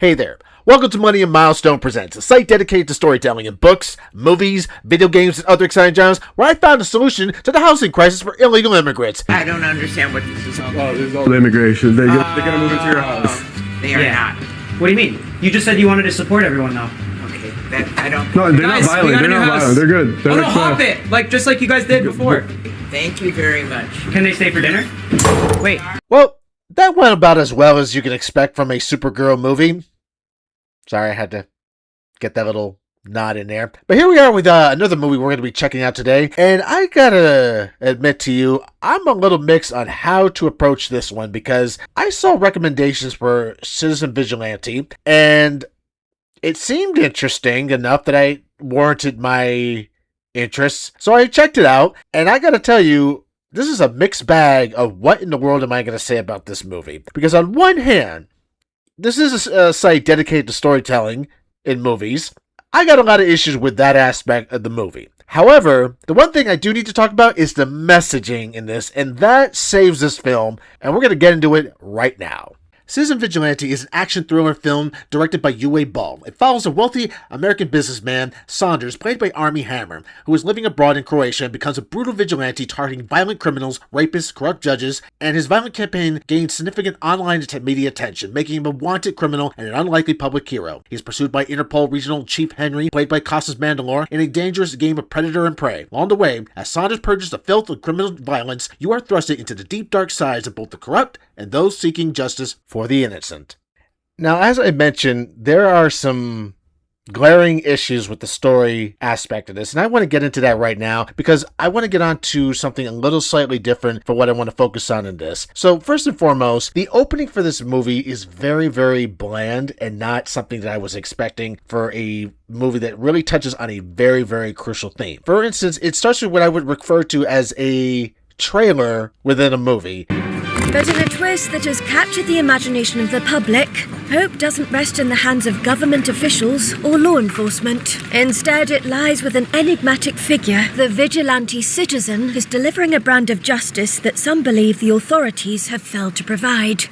Hey there. Welcome to Millennium-Milestone Presents, a site dedicated to storytelling in books, movies, video games, and other exciting genres, where I found a solution to the housing crisis for illegal immigrants. I don't understand what this is all about. Oh, this is all the immigration. They're gonna move into your house. They are not. What do you mean? You just said you wanted to support everyone, though. Okay, that I don't. No, they're Guys, not we violent. got a They're new not house. violent. They're good. They're Oh no, like, hop it! Just like you guys did before. Thank you very much. Can they stay for dinner? Wait. Well, that went about as well as you can expect from a Supergirl movie. Sorry, I had to get that little nod in there. But here we are with another movie we're going to be checking out today. And I gotta admit to you, I'm a little mixed on how to approach this one because I saw recommendations for Citizen Vigilante, and it seemed interesting enough that I warranted my interests. So I checked it out, and I gotta tell you, this is a mixed bag of what in the world am I going to say about this movie. Because on one hand, this is a site dedicated to storytelling in movies. I got a lot of issues with that aspect of the movie. However, the one thing I do need to talk about is the messaging in this, and that saves this film, and we're going to get into it right now. Citizen Vigilante is an action thriller film directed by Uwe Ball. It follows a wealthy American businessman, Saunders, played by Armie Hammer, who is living abroad in Croatia and becomes a brutal vigilante targeting violent criminals, rapists, corrupt judges, and his violent campaign gains significant online media attention, making him a wanted criminal and an unlikely public hero. He is pursued by Interpol Regional Chief Henry, played by Costas Mandalore, in a dangerous game of predator and prey. Along the way, as Saunders purges the filth of criminal violence, you are thrusted into the deep dark sides of both the corrupt and those seeking justice for the innocent. Now, as I mentioned, there are some glaring issues with the story aspect of this, and I want to get into that right now because I want to get on to something a little slightly different for what I want to focus on in this. So first and foremost, the opening for this movie is very, very bland and not something that I was expecting for a movie that really touches on a very, very crucial theme. For instance, it starts with what I would refer to as a trailer within a movie. But in a twist that has captured the imagination of the public, hope doesn't rest in the hands of government officials or law enforcement. Instead, it lies with an enigmatic figure, the vigilante citizen who's delivering a brand of justice that some believe the authorities have failed to provide.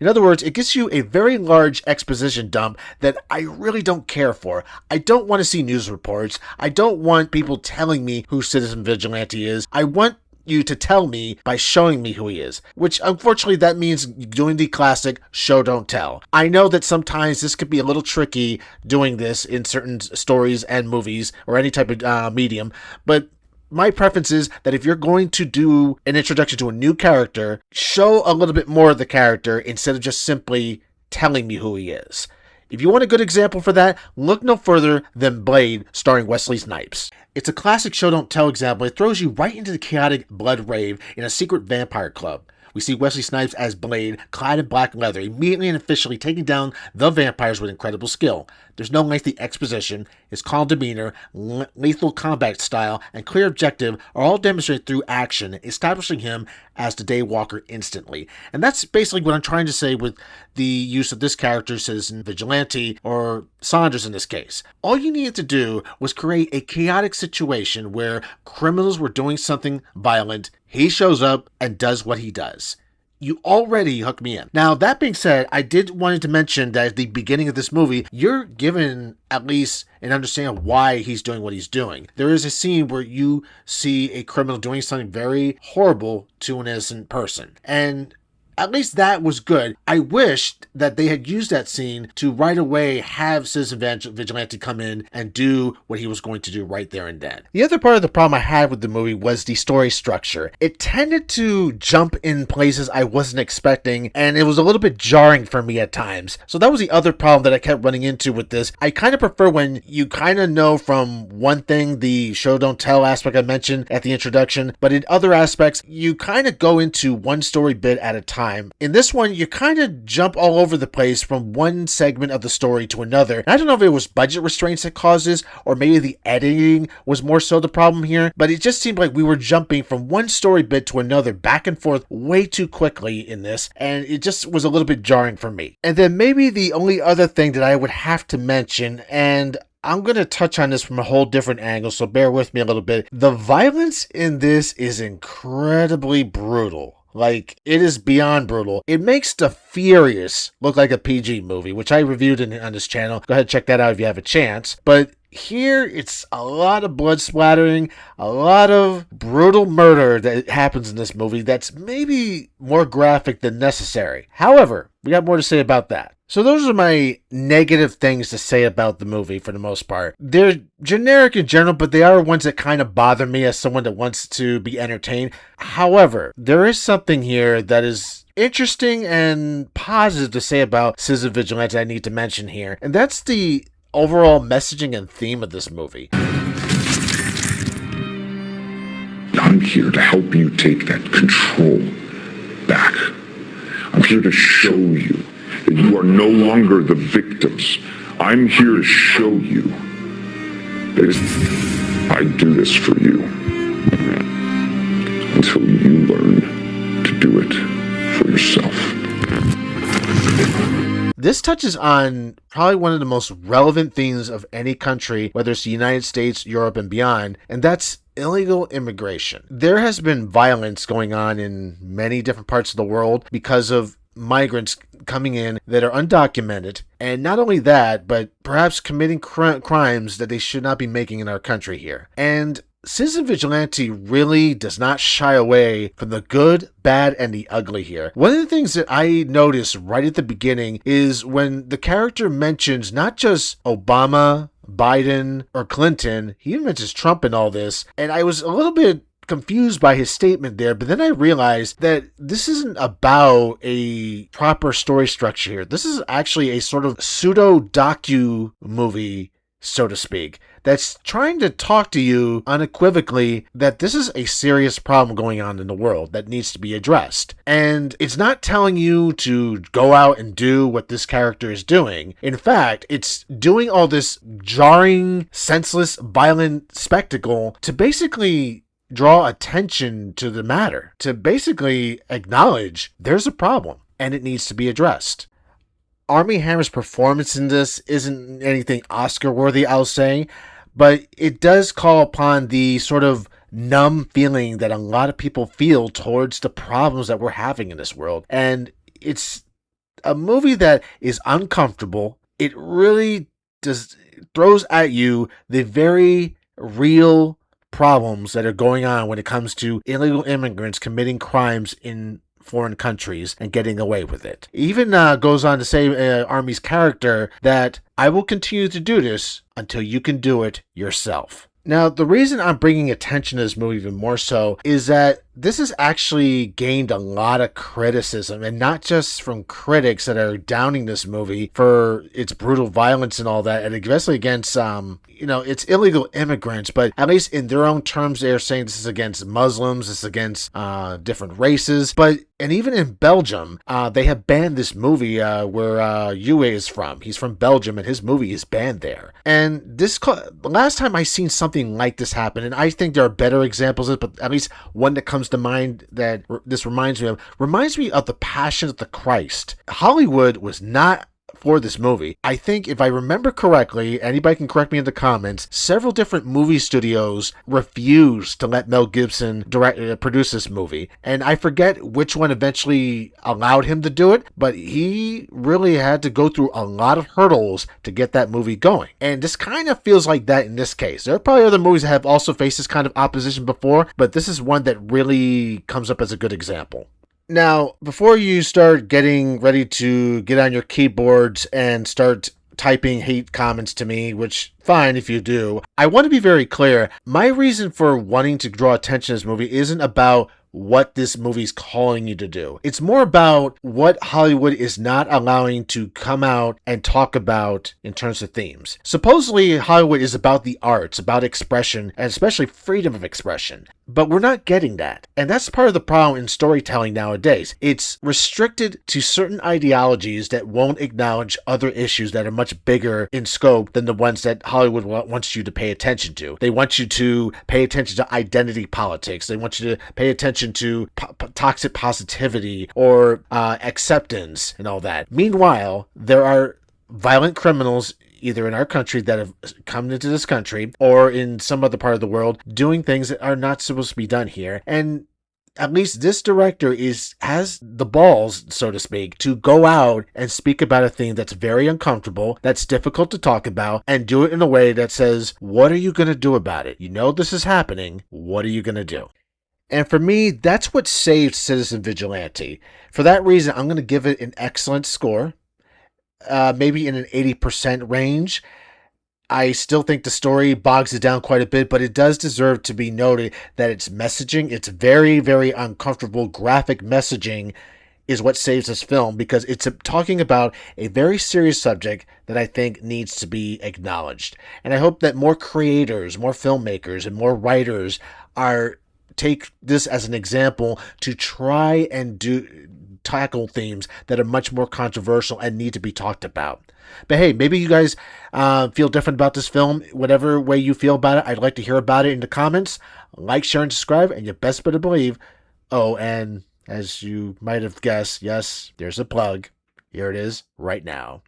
In other words, it gives you a very large exposition dump that I really don't care for. I don't want to see news reports. I don't want people telling me who Citizen Vigilante is. I want you to tell me by showing me who he is, which unfortunately that means doing the classic show don't tell. I know that sometimes this could be a little tricky doing this in certain stories and movies or any type of medium, but my preference is that if you're going to do an introduction to a new character, show a little bit more of the character instead of just simply telling me who he is. If you want a good example for that, look no further than Blade, starring Wesley Snipes. It's a classic show don't tell example. It throws you right into the chaotic blood rave in a secret vampire club. We see Wesley Snipes as Blade, clad in black leather, immediately and officially taking down the vampires with incredible skill. There's no lengthy exposition. His calm demeanor, lethal combat style, and clear objective are all demonstrated through action, establishing him as the Daywalker instantly. And that's basically what I'm trying to say with the use of this character, Citizen Vigilante, or Saunders in this case. All you needed to do was create a chaotic situation where criminals were doing something violent. He shows up and does what he does. You already hooked me in. Now, that being said, I did wanted to mention that at the beginning of this movie, you're given at least an understanding of why he's doing what he's doing. There is a scene where you see a criminal doing something very horrible to an innocent person. And at least that was good. I wished that they had used that scene to right away have Citizen Vigilante come in and do what he was going to do right there and then. The other part of the problem I had with the movie was the story structure. It tended to jump in places I wasn't expecting, and it was a little bit jarring for me at times. So that was the other problem that I kept running into with this. I kind of prefer when you kind of know from one thing, the show don't tell aspect I mentioned at the introduction, but in other aspects, you kind of go into one story bit at a time. In this one, you kind of jump all over the place from one segment of the story to another. I don't know if it was budget restraints that caused this, or maybe the editing was more so the problem here, but it just seemed like we were jumping from one story bit to another back and forth way too quickly in this, and it just was a little bit jarring for me. And then maybe the only other thing that I would have to mention, and I'm going to touch on this from a whole different angle, so bear with me a little bit. The violence in this is incredibly brutal. Like, it is beyond brutal. It makes The Furious look like a PG movie, which I reviewed on this channel. Go ahead and check that out if you have a chance. But here, it's a lot of blood splattering, a lot of brutal murder that happens in this movie that's maybe more graphic than necessary. However, we got more to say about that. So those are my negative things to say about the movie for the most part. They're generic in general, but they are ones that kind of bother me as someone that wants to be entertained. However, there is something here that is interesting and positive to say about Citizen Vigilante I need to mention here, and that's the overall messaging and theme of this movie. I'm here to help you take that control back. I'm here to show you that you are no longer the victims. I'm here to show you that I do this for you until you learn to do it for yourself. This touches on probably one of the most relevant themes of any country, whether it's the United States, Europe, and beyond, and that's illegal immigration. There has been violence going on in many different parts of the world because of migrants coming in that are undocumented, and not only that, but perhaps committing crimes that they should not be making in our country here. And Citizen Vigilante really does not shy away from the good, bad, and the ugly here. One of the things that I noticed right at the beginning is when the character mentions not just Obama, Biden, or Clinton, he even mentions Trump in all this, and I was a little bit confused by his statement there, but then I realized that this isn't about a proper story structure here. This is actually a sort of pseudo-docu movie, so to speak, that's trying to talk to you unequivocally that this is a serious problem going on in the world that needs to be addressed. And it's not telling you to go out and do what this character is doing. In fact, it's doing all this jarring, senseless, violent spectacle to basically draw attention to the matter, to basically acknowledge there's a problem and it needs to be addressed. Armie Hammer's performance in this isn't anything Oscar-worthy, I'll say, but it does call upon the sort of numb feeling that a lot of people feel towards the problems that we're having in this world. And it's a movie that is uncomfortable. It really throws at you the very real problems that are going on when it comes to illegal immigrants committing crimes in foreign countries and getting away with it. Even goes on to say, Armie's character, that I will continue to do this until you can do it yourself. Now, the reason I'm bringing attention to this movie even more so is that this has actually gained a lot of criticism, and not just from critics that are downing this movie for its brutal violence and all that, and especially against, it's illegal immigrants, but at least in their own terms, they're saying this is against Muslims, this is against different races. And even in Belgium, they have banned this movie where Yue is from. He's from Belgium, and his movie is banned there. And the last time I seen something like this happen, and I think there are better examples of it, but at least one that comes to mind that this reminds me of The Passion of the Christ. Hollywood was not for this movie. I think, if I remember correctly, anybody can correct me in the comments, several different movie studios refused to let Mel Gibson produce this movie. And I forget which one eventually allowed him to do it, but he really had to go through a lot of hurdles to get that movie going. And this kind of feels like that in this case. There are probably other movies that have also faced this kind of opposition before, but this is one that really comes up as a good example. Now, before you start getting ready to get on your keyboards and start typing hate comments to me, which fine if you do, I want to be very clear. My reason for wanting to draw attention to this movie isn't about what this movie's calling you to do. It's more about what Hollywood is not allowing to come out and talk about in terms of themes. Supposedly, Hollywood is about the arts, about expression, and especially freedom of expression. But we're not getting that. And that's part of the problem in storytelling nowadays. It's restricted to certain ideologies that won't acknowledge other issues that are much bigger in scope than the ones that Hollywood wants you to pay attention to. They want you to pay attention to identity politics. They want you to pay attention to toxic positivity or acceptance and all that. Meanwhile, there are violent criminals either in our country that have come into this country or in some other part of the world doing things that are not supposed to be done here. And at least this director has the balls, so to speak, to go out and speak about a thing that's very uncomfortable, that's difficult to talk about, and do it in a way that says, what are you going to do about it? You know this is happening. What are you going to do? And for me, that's what saved Citizen Vigilante. For that reason, I'm going to give it an excellent score, maybe in an 80% range. I still think the story bogs it down quite a bit, but it does deserve to be noted that its messaging, its very, very uncomfortable graphic messaging, is what saves this film, because it's talking about a very serious subject that I think needs to be acknowledged. And I hope that more creators, more filmmakers, and more writers take this as an example to try and tackle themes that are much more controversial and need to be talked about. But hey, maybe you guys feel different about this film. Whatever way you feel about it, I'd like to hear about it in the comments. Like, share, and subscribe, and you best better believe. Oh, and as you might have guessed, yes, there's a plug. Here it is right now.